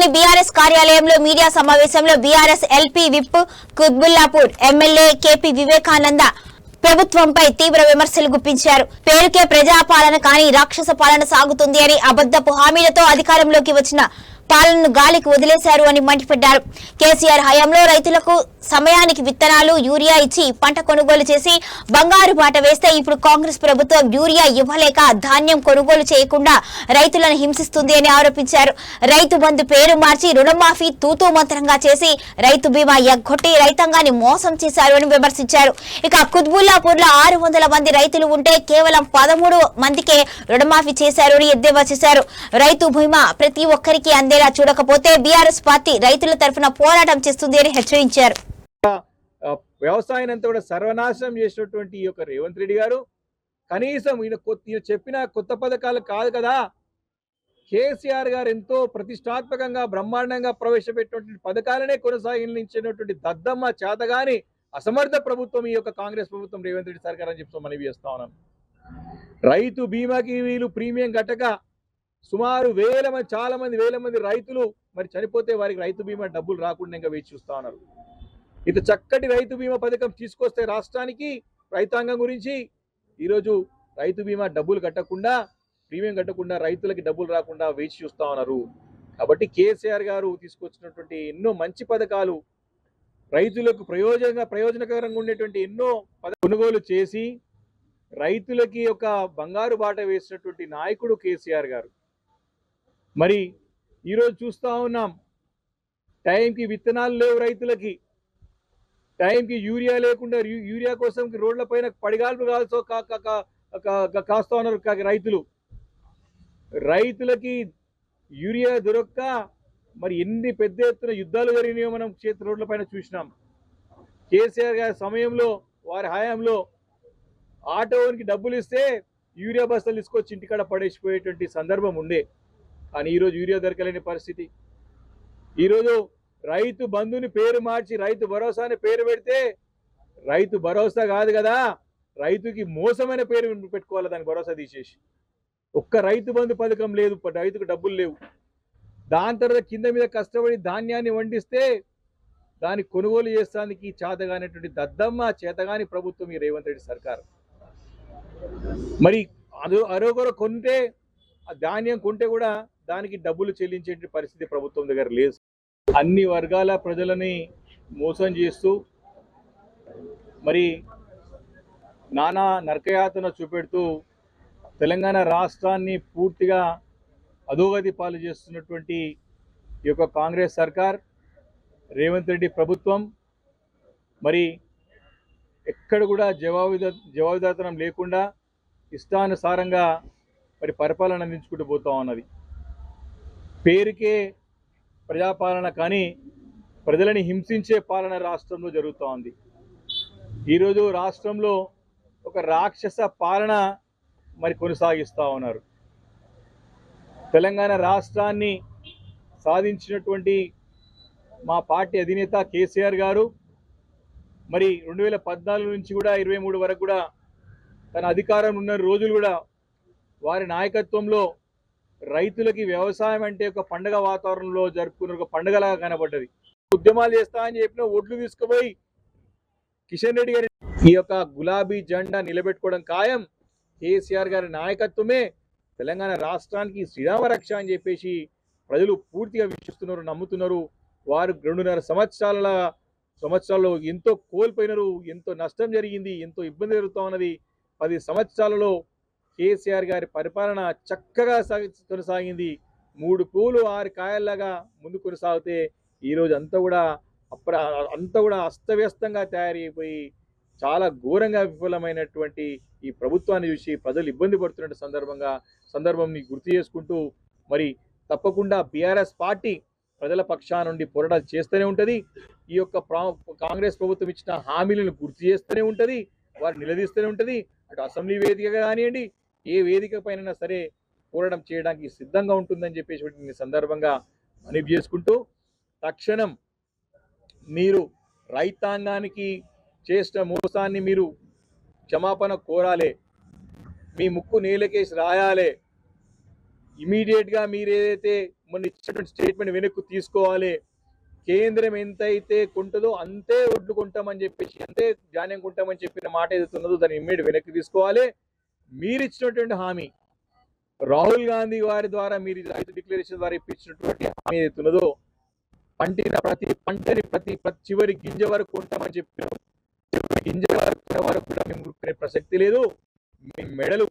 నగరంలోని బీఆర్ఎస్ కార్యాలయంలో మీడియా సమావేశంలో BRS LP whip Quthbullapur MLA KP Vivekananda ప్రభుత్వంపై తీవ్ర విమర్శలు గుప్పించారు. పేరుకే ప్రజాపాలన కానీ రాక్షస పాలన సాగుతుంది అని అబద్ధపు హామీలతో అధికారంలోకి వచ్చిన పాలనను గాలికి వదిలేశారు అని మండిపడ్డారు. కేసీఆర్ హయాంలో రైతులకు సమయానికి విత్తనాలు యూరియా ఇచ్చి పంట కొనుగోలు చేసి బంగారు బాట వేస్తే ఇప్పుడు కాంగ్రెస్ ప్రభుత్వం యూరియా ఇవ్వలేక ధాన్యం కొనుగోలు చేయకుండా రైతులను హింసిస్తుంది అని ఆరోపించారు. రైతు బంధు పేరు మార్చి రుణమాఫీ తూతూ మంత్రంగా చేసి రైతు బీమా ఎగ్గొట్టి రైతాంగాన్ని మోసం చేశారు అని విమర్శించారు. ఇక కుత్బుల్లాపూర్ లో 600 మంది రైతులు ఉంటే కేవలం 13 మందికే రుణమాఫీ చేశారు అని ఎద్దేవా చేశారు. రైతు బీమా ప్రతి ఒక్కరికి అందేలా చూడకపోతే బీఆర్ఎస్ పార్టీ రైతుల తరఫున పోరాటం చేస్తుంది అని హెచ్చరించారు. వ్యవసాయాన్ని అంతా కూడా సర్వనాశనం చేసినటువంటి ఈ యొక్క రేవంత్ రెడ్డి గారు కనీసం ఈయన చెప్పిన కొత్త పథకాలు కాదు కదా, కేసీఆర్ గారు ఎంతో ప్రతిష్టాత్మకంగా బ్రహ్మాండంగా ప్రవేశపెట్టినటువంటి పథకాలనే కొనసాగించినటువంటి దద్దమ్మ చేతగాని అసమర్థ ప్రభుత్వం ఈ యొక్క కాంగ్రెస్ ప్రభుత్వం రేవంత్ రెడ్డి సర్కార్ అని చెప్పి మనవి చేస్తా ఉన్నాం. రైతు బీమాకి వీళ్ళు ప్రీమియం కట్టక సుమారు చాలా మంది వేల మంది రైతులు మరి చనిపోతే వారికి రైతు బీమా డబ్బులు రాకుండా ఇంకా వేచి చూస్తా ఉన్నారు. ఇంత చక్కటి రైతు బీమా పథకం తీసుకొస్తే రాష్ట్రానికి రైతాంగం గురించి ఈరోజు రైతు బీమా డబ్బులు కట్టకుండా ప్రీమియం కట్టకుండా రైతులకి డబ్బులు రాకుండా వేచి చూస్తా ఉన్నారు. కాబట్టి కేసీఆర్ గారు తీసుకొచ్చినటువంటి ఎన్నో మంచి పథకాలు రైతులకు ప్రయోజనకరంగా ఉండేటువంటి ఎన్నో కొనుగోలు చేసి రైతులకి ఒక బంగారు బాట వేసినటువంటి నాయకుడు కేసీఆర్ గారు. మరి ఈరోజు చూస్తూ ఉన్నాం, టైంకి విత్తనాలు లేవు రైతులకి, టైంకి యూరియా లేకుండా యూరియా కోసం రోడ్ల పైన పడిగాల్పు కాస్తా ఉన్నారు రైతులకి యూరియా దొరక్క మరి ఎన్ని పెద్ద ఎత్తున యుద్ధాలు జరిగినాయో మనం రోడ్ల పైన చూసినాం. కేసీఆర్ గారి సమయంలో వారి హయాంలో ఆటోకి డబ్బులు ఇస్తే యూరియా బస్తాలు తీసుకొచ్చి ఇంటికాడ పడేసిపోయేటువంటి సందర్భం ఉండే. కానీ ఈరోజు యూరియా దొరకలేని పరిస్థితి. ఈరోజు రైతు బంధుని పేరు మార్చి రైతు భరోసా అని పేరు పెడితే రైతు భరోసా కాదు కదా, రైతుకి మోసమైన పేరు పెట్టుకోవాలి. దాని భరోసా తీసేసి ఒక్క రైతు బంధు పథకం లేదు, రైతుకు డబ్బులు లేవు. దాని తర్వాత కింద మీద కష్టపడి ధాన్యాన్ని వండిస్తే దాన్ని కొనుగోలు చేస్తానికి చేతగానేటువంటి దద్దమ్మ చేతగాని ప్రభుత్వం ఈ రేవంత్ రెడ్డి సర్కార్. మరి అరొకరు కొంటే ఆ ధాన్యం కొంటే కూడా దానికి డబ్బులు చెల్లించే పరిస్థితి ప్రభుత్వం దగ్గర లేదు. అన్ని వర్గాల ప్రజలని మోసం చేస్తూ మరి నానా నరకయాతన చూపెడుతూ తెలంగాణ రాష్ట్రాన్ని పూర్తిగా అధోగతి పాలు చేస్తున్నటువంటి ఈ యొక్క కాంగ్రెస్ సర్కార్ రేవంత్ రెడ్డి ప్రభుత్వం మరి ఎక్కడ కూడా జవాబుదారితనం లేకుండా ఇష్టానుసారంగా మరి పరిపాలన అందించుకుంటూ పోతా ఉన్నది. పేరుకే ప్రజాపాలన కానీ ప్రజలని హింసించే పాలన రాష్ట్రంలో జరుగుతూ ఉంది. ఈరోజు రాష్ట్రంలో ఒక రాక్షస పాలన మరి కొనసాగిస్తూ ఉన్నారు. తెలంగాణ రాష్ట్రాన్ని సాధించినటువంటి మా పార్టీ అధినేత కేసీఆర్ గారు మరి 2014 నుంచి కూడా 23 వరకు కూడా తన అధికారం ఉన్న రోజులు కూడా వారి నాయకత్వంలో రైతులకి వ్యవసాయం అంటే ఒక పండగ వాతావరణంలో జరుపుకున్న ఒక పండగలాగా కనబడ్డది. ఉద్యమాలు చేస్తా అని చెప్పిన ఒడ్లు తీసుకుపోయి కిషన్ రెడ్డి గారి ఈ యొక్క గులాబీ జెండా నిలబెట్టుకోవడం ఖాయం. కేసీఆర్ గారి నాయకత్వమే తెలంగాణ రాష్ట్రానికి శ్రీరామ రక్ష అని చెప్పేసి ప్రజలు పూర్తిగా విశ్వసిస్తున్నారు, నమ్ముతున్నారు. వారు 2.5 సంవత్సరాల్లో ఎంతో కోల్పోయినారు, ఎంతో నష్టం జరిగింది, ఎంతో ఇబ్బంది జరుగుతూ ఉన్నది. 10 సంవత్సరాలలో కేసీఆర్ గారి పరిపాలన చక్కగా కొనసాగింది. 3 పూలు 6 కాయల్లాగా ముందు కొనసాగితే ఈరోజు అంతా కూడా అస్తవ్యస్తంగా తయారైపోయి చాలా ఘోరంగా విఫలమైనటువంటి ఈ ప్రభుత్వాన్ని చూసి ప్రజలు ఇబ్బంది పడుతున్న సందర్భంని గుర్తు చేసుకుంటూ మరి తప్పకుండా బీఆర్ఎస్ పార్టీ ప్రజల పక్షాన నుండి పోరాటాలు చేస్తూనే ఉంటుంది. ఈ యొక్క కాంగ్రెస్ ప్రభుత్వం ఇచ్చిన హామీలను గుర్తు చేస్తూనే ఉంటుంది, వారు నిలదీస్తూనే ఉంటుంది. అటు అసెంబ్లీ వేదికగా కానివ్వండి, ఏ వేదిక పైన సరే పోరాటం చేయడానికి సిద్ధంగా ఉంటుందని చెప్పేసి సందర్భంగా మనవి చేసుకుంటూ తక్షణం మీరు రైతాంగానికి చేసిన మోసాన్ని మీరు క్షమాపణ కోరాలే, మీ ముక్కు నేలకేసి రాయాలే. ఇమీడియట్ గా మీరు ఏదైతే మొన్న ఇచ్చినటువంటి స్టేట్మెంట్ వెనక్కు తీసుకోవాలి. కేంద్రం ఎంతైతే కొంటుందో అంతే ఒడ్లు కొంటామని చెప్పేసి, అంతే ధాన్యం కొంటామని చెప్పిన మాట ఏదైతే ఉన్నదో దాన్ని ఇమ్మీడియట్ వెనక్కి తీసుకోవాలి. మీరు ఇచ్చినటువంటి హామీ, రాహుల్ గాంధీ వారి ద్వారా మీరు రైతు డిక్లరేషన్ ద్వారా ఇప్పించినటువంటి హామీ ఏదైతే ఉన్నదో, పంటిన ప్రతి పంటని ప్రతి చివరి గింజ వరకు కొంటామని చెప్పిన గింజ వరకు కూడా మేము ప్రసక్తి లేదు. మీ మెడలు